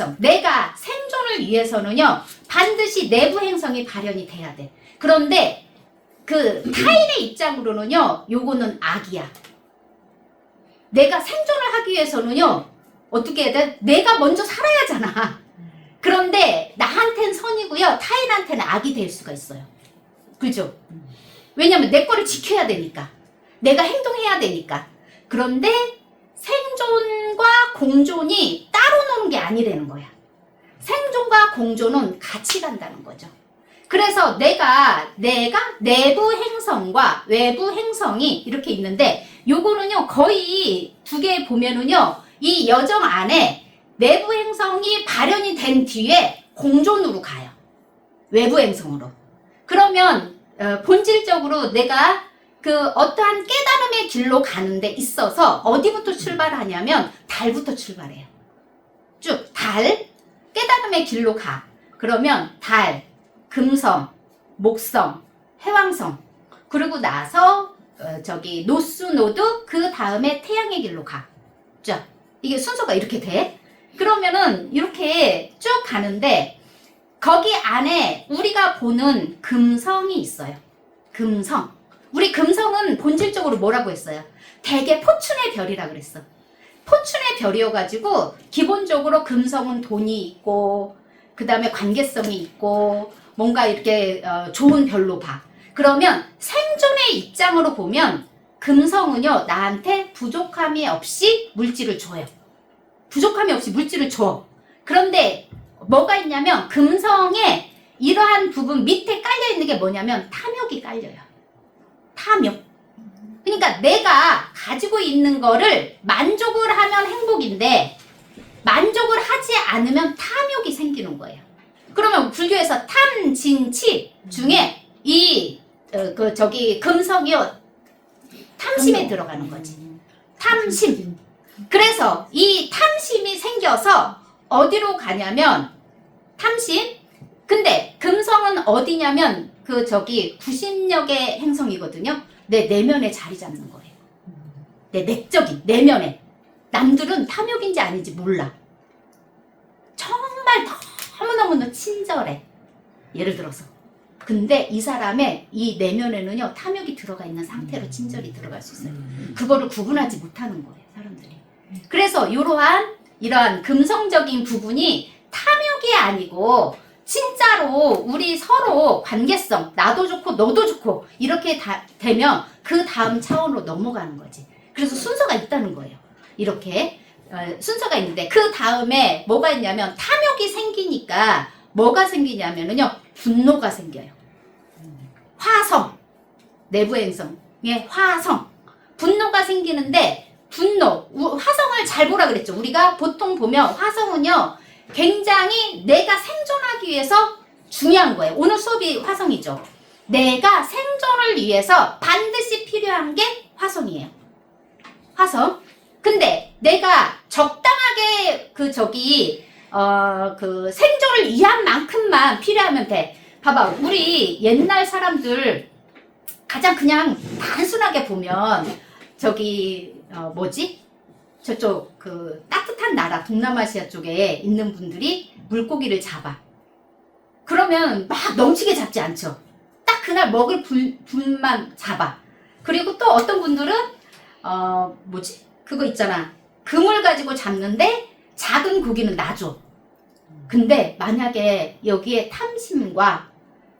행성. 내가 생존을 위해서는요, 반드시 내부 행성이 발현이 돼야 돼. 그런데 그 타인의 입장으로는요, 요거는 악이야. 내가 생존을 하기 위해서는요, 어떻게 해야 돼? 내가 먼저 살아야잖아. 그런데 나한텐 선이고요, 타인한테는 악이 될 수가 있어요. 그죠? 왜냐면 내 거를 지켜야 되니까. 내가 행동해야 되니까. 그런데 생존과 공존이 따로 노는 게 아니라는 거야. 생존과 공존은 같이 간다는 거죠. 그래서 내가 내부 행성과 외부 행성이 이렇게 있는데, 요거는요, 거의 두 개 보면은요, 이 여정 안에 내부 행성이 발현이 된 뒤에 공존으로 가요. 외부 행성으로. 그러면 본질적으로 내가 그 어떠한 깨달음의 길로 가는데 있어서 어디부터 출발하냐면 달부터 출발해요. 쭉 달, 깨달음의 길로 가. 그러면 달, 금성, 목성, 해왕성, 그리고 나서 저기 노스노드, 그 다음에 태양의 길로 가. 자, 이게 순서가 이렇게 돼. 그러면은 이렇게 쭉 가는데 거기 안에 우리가 보는 금성이 있어요. 금성. 우리 금성은 본질적으로 뭐라고 했어요? 대개 포춘의 별이라 그랬어. 포춘의 별이어가지고 기본적으로 금성은 돈이 있고 그 다음에 관계성이 있고 뭔가 이렇게 좋은 별로 봐. 그러면 생존의 입장으로 보면 금성은요, 나한테 부족함이 없이 물질을 줘요. 부족함이 없이 물질을 줘. 그런데 뭐가 있냐면 금성에 이러한 부분 밑에 깔려있는 게 뭐냐면 탐욕이 깔려요. 탐욕. 그러니까 내가 가지고 있는 거를 만족을 하면 행복인데 만족을 하지 않으면 탐욕이 생기는 거예요. 그러면 불교에서 탐진치 중에 이 금성이요, 탐심에 들어가는 거지. 탐심. 그래서 이 탐심이 생겨서 어디로 가냐면 탐심. 근데 금성은 어디냐면 구심력의 행성이거든요. 내 내면에 자리 잡는 거예요. 내 내적인 내면에. 남들은 탐욕인지 아닌지 몰라. 정말 너무너무 친절해. 예를 들어서. 근데 이 사람의 이 내면에는요, 탐욕이 들어가 있는 상태로 친절히 들어갈 수 있어요. 그거를 구분하지 못하는 거예요, 사람들이. 그래서 이러한 금성적인 부분이 탐욕이 아니고 진짜로 우리 서로 관계성, 나도 좋고 너도 좋고 이렇게 되면 그 다음 차원으로 넘어가는 거지. 그래서 순서가 있다는 거예요. 이렇게 순서가 있는데 그 다음에 뭐가 있냐면 탐욕이 생기니까 뭐가 생기냐면요, 분노가 생겨요. 화성, 내부 행성의 화성, 분노가 생기는데 화성을 잘 보라 그랬죠. 우리가 보통 보면 화성은요, 굉장히 내가 생존하기 위해서 중요한 거예요. 오늘 수업이 화성이죠. 내가 생존을 위해서 반드시 필요한 게 화성이에요. 화성. 근데 내가 적당하게 생존을 위한 만큼만 필요하면 돼. 봐봐, 우리 옛날 사람들 가장 그냥 단순하게 보면 저쪽 따뜻한 나라 동남아시아 쪽에 있는 분들이 물고기를 잡아. 그러면 막 넘치게 잡지 않죠. 딱 그날 먹을 분만 잡아. 그리고 또 어떤 분들은 그거 있잖아. 금을 가지고 잡는데 작은 고기는 놔줘. 근데 만약에 여기에 탐심과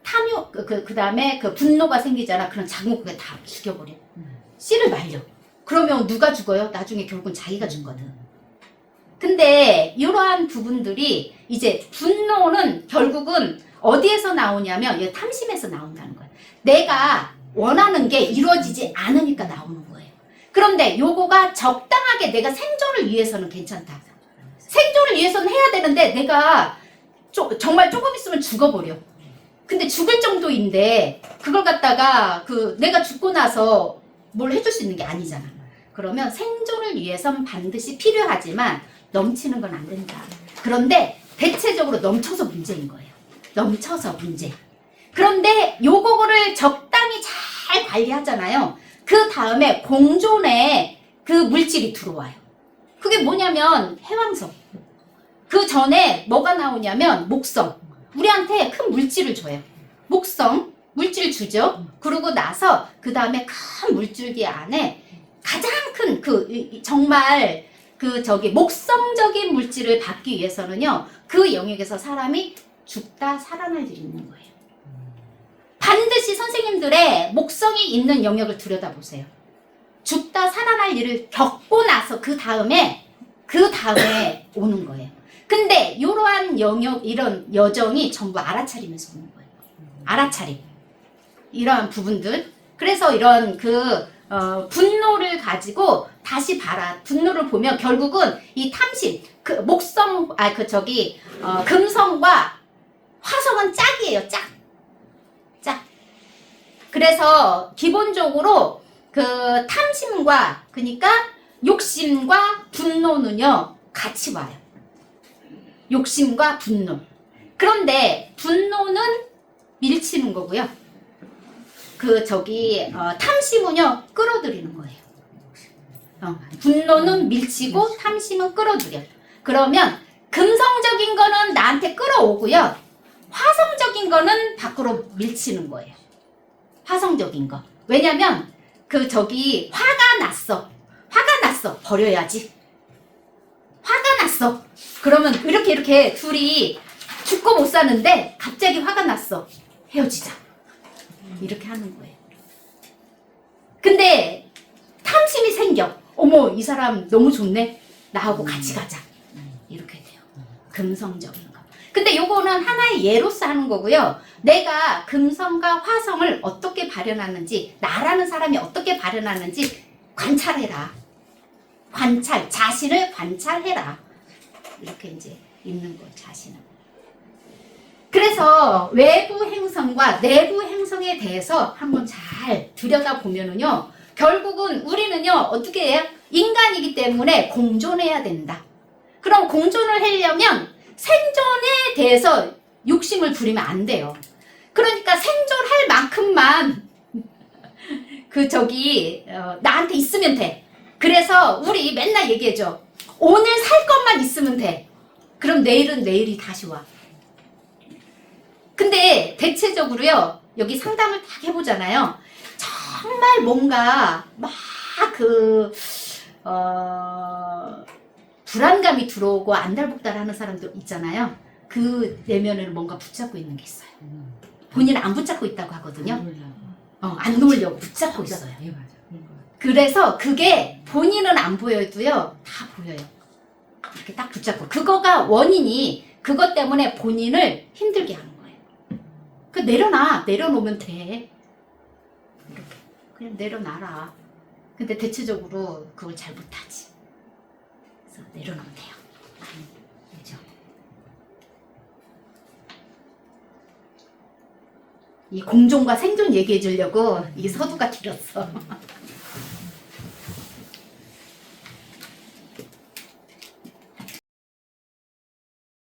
탐욕, 그 다음에 분노가 생기잖아. 그럼 작은 고기 다 죽여버려. 씨를 말려. 그러면 누가 죽어요? 나중에 결국은 자기가 죽거든. 근데 이러한 부분들이 이제 분노는 결국은 어디에서 나오냐면 이 탐심에서 나온다는 거야. 내가 원하는 게 이루어지지 않으니까 나오는 거예요. 그런데 요거가 적당하게 내가 생존을 위해서는 괜찮다. 생존을 위해서는 해야 되는데 내가 정말 조금 있으면 죽어버려. 근데 죽을 정도인데 그걸 갖다가 내가 죽고 나서 뭘 해줄 수 있는 게 아니잖아. 그러면 생존을 위해선 반드시 필요하지만 넘치는 건 안 된다. 그런데 대체적으로 넘쳐서 문제인 거예요. 넘쳐서 문제. 그런데 요거를 적당히 잘 관리하잖아요. 그 다음에 공존에 그 물질이 들어와요. 그게 뭐냐면 해왕성. 그 전에 뭐가 나오냐면 목성. 우리한테 큰 물질을 줘요. 목성, 물질 주죠. 그러고 나서 그 다음에 큰 물줄기 안에 가장 큰 정말 목성적인 물질을 받기 위해서는요. 그 영역에서 사람이 죽다 살아날 일이 있는 거예요. 반드시 선생님들의 목성이 있는 영역을 들여다보세요. 죽다 살아날 일을 겪고 나서 그 다음에 오는 거예요. 근데 이러한 영역, 이런 여정이 전부 알아차리면서 오는 거예요. 알아차림. 이러한 부분들. 그래서 이런 분노를 가지고 다시 봐라. 분노를 보면 결국은 이 탐심, 금성과 화성은 짝이에요. 짝. 그래서 기본적으로 탐심과, 그러니까 욕심과 분노는요, 같이 와요. 욕심과 분노. 그런데 분노는 밀치는 거고요. 탐심은요, 끌어들이는 거예요. 분노는 밀치고 탐심은 끌어들여. 그러면 금성적인 거는 나한테 끌어오고요. 화성적인 거는 밖으로 밀치는 거예요. 화성적인 거. 왜냐면 화가 났어. 버려야지. 화가 났어. 그러면 이렇게 둘이 죽고 못 사는데 갑자기 화가 났어. 헤어지자. 이렇게 하는 거예요. 근데 탐심이 생겨. 어머, 이 사람 너무 좋네. 나하고 같이 가자. 이렇게 돼요. 금성적인 거. 근데 요거는 하나의 예로서 하는 거고요. 내가 금성과 화성을 어떻게 발현하는지, 나라는 사람이 어떻게 발현하는지 관찰해라. 자신을 관찰해라. 이렇게 이제 있는 거예요, 자신은. 그래서 외부 행성과 내부 행성에 대해서 한번 잘 들여다보면은요, 결국은 우리는요, 어떻게 해요? 인간이기 때문에 공존해야 된다. 그럼 공존을 하려면 생존에 대해서 욕심을 부리면 안 돼요. 그러니까 생존할 만큼만 나한테 있으면 돼. 그래서 우리 맨날 얘기해줘. 오늘 살 것만 있으면 돼. 그럼 내일은 내일이 다시 와. 근데 대체적으로요, 여기 상담을 딱 해보잖아요. 정말 뭔가 불안감이 들어오고 안달복달 하는 사람들 있잖아요. 그 내면에는 뭔가 붙잡고 있는 게 있어요. 본인은 안 붙잡고 있다고 하거든요. 안 놓으려고 붙잡고 있어요. 그래서 그게 본인은 안 보여도요, 다 보여요. 이렇게 딱 붙잡고. 그거가 원인이 그것 때문에 본인을 힘들게 하는 거예요. 내려놓으면 돼. 이렇게. 그냥 내려놔라. 근데 대체적으로 그걸 잘 못하지. 그래서 내려놓으면 돼요. 그죠? 이 공존과 생존 얘기해 주려고 이 서두가 길었어.